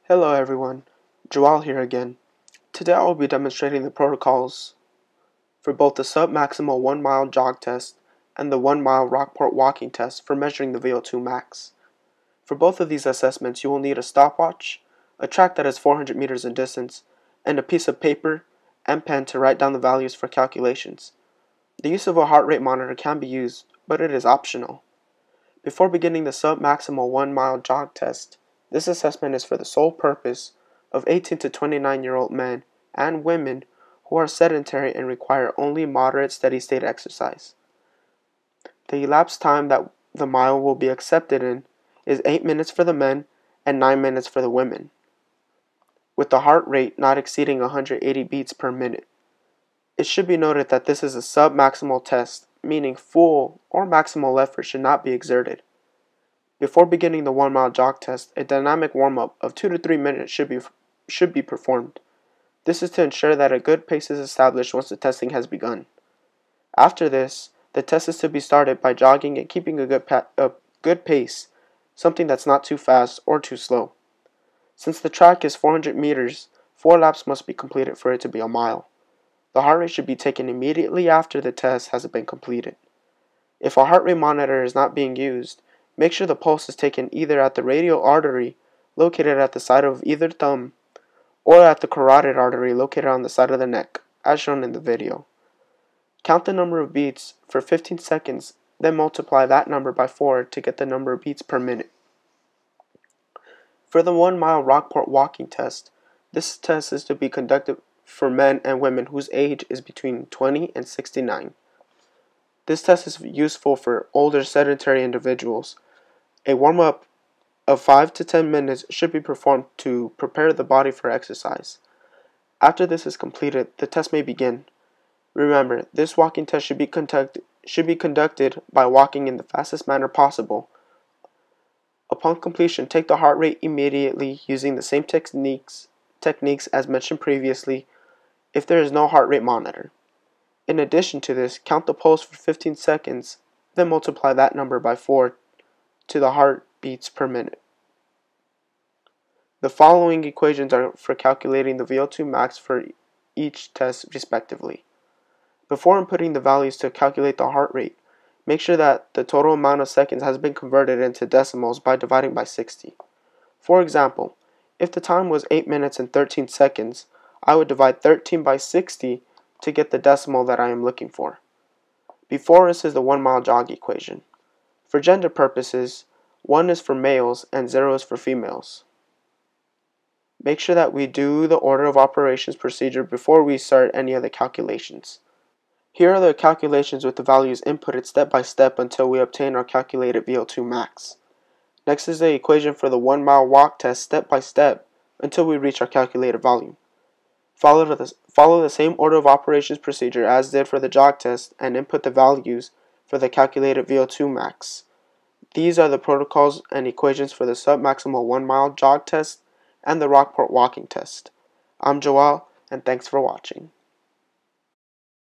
Hello everyone, Joel here again. Today I will be demonstrating the protocols for both the submaximal 1 mile jog test and the 1 mile Rockport walking test for measuring the VO2 max. For both of these assessments you will need a stopwatch, a track that is 400 meters in distance, and a piece of paper and pen to write down the values for calculations. The use of a heart rate monitor can be used, but it is optional. Before beginning the submaximal 1 mile jog test, this assessment is for the sole purpose of 18 to 29-year-old men and women who are sedentary and require only moderate steady-state exercise. The elapsed time that the mile will be accepted in is 8 minutes for the men and 9 minutes for the women, with the heart rate not exceeding 180 beats per minute. It should be noted that this is a submaximal test, meaning full or maximal effort should not be exerted. Before beginning the 1 mile jog test, a dynamic warm-up of 2 to 3 minutes should be performed. This is to ensure that a good pace is established once the testing has begun. After this, the test is to be started by jogging and keeping a good pace, something that's not too fast or too slow. Since the track is 400 meters, 4 laps must be completed for it to be a mile. The heart rate should be taken immediately after the test has been completed. If a heart rate monitor is not being used, make sure the pulse is taken either at the radial artery located at the side of either thumb or at the carotid artery located on the side of the neck, as shown in the video. Count the number of beats for 15 seconds, then multiply that number by 4 to get the number of beats per minute. For the 1 mile Rockport walking test, this test is to be conducted for men and women whose age is between 20 and 69. This test is useful for older sedentary individuals. A warm-up of 5 to 10 minutes should be performed to prepare the body for exercise. After this is completed, the test may begin. Remember, this walking test should be conducted by walking in the fastest manner possible. Upon completion, take the heart rate immediately using the same techniques as mentioned previously if there is no heart rate monitor. In addition to this, count the pulse for 15 seconds, then multiply that number by 4 to the heart beats per minute. The following equations are for calculating the VO2 max for each test respectively. Before inputting the values to calculate the heart rate, make sure that the total amount of seconds has been converted into decimals by dividing by 60. For example, if the time was 8 minutes and 13 seconds, I would divide 13 by 60 to get the decimal that I am looking for. Before us is the 1 mile jog equation. For gender purposes, 1 is for males and 0 is for females. Make sure that we do the order of operations procedure before we start any of the calculations. Here are the calculations with the values inputted step by step until we obtain our calculated VO2 max. Next is the equation for the 1 mile walk test step by step until we reach our calculated value. Follow the same order of operations procedure as did for the jog test and input the values for the calculated VO2 max. These are the protocols and equations for the submaximal 1 mile jog test and the Rockport walking test. I'm Joel, and thanks for watching.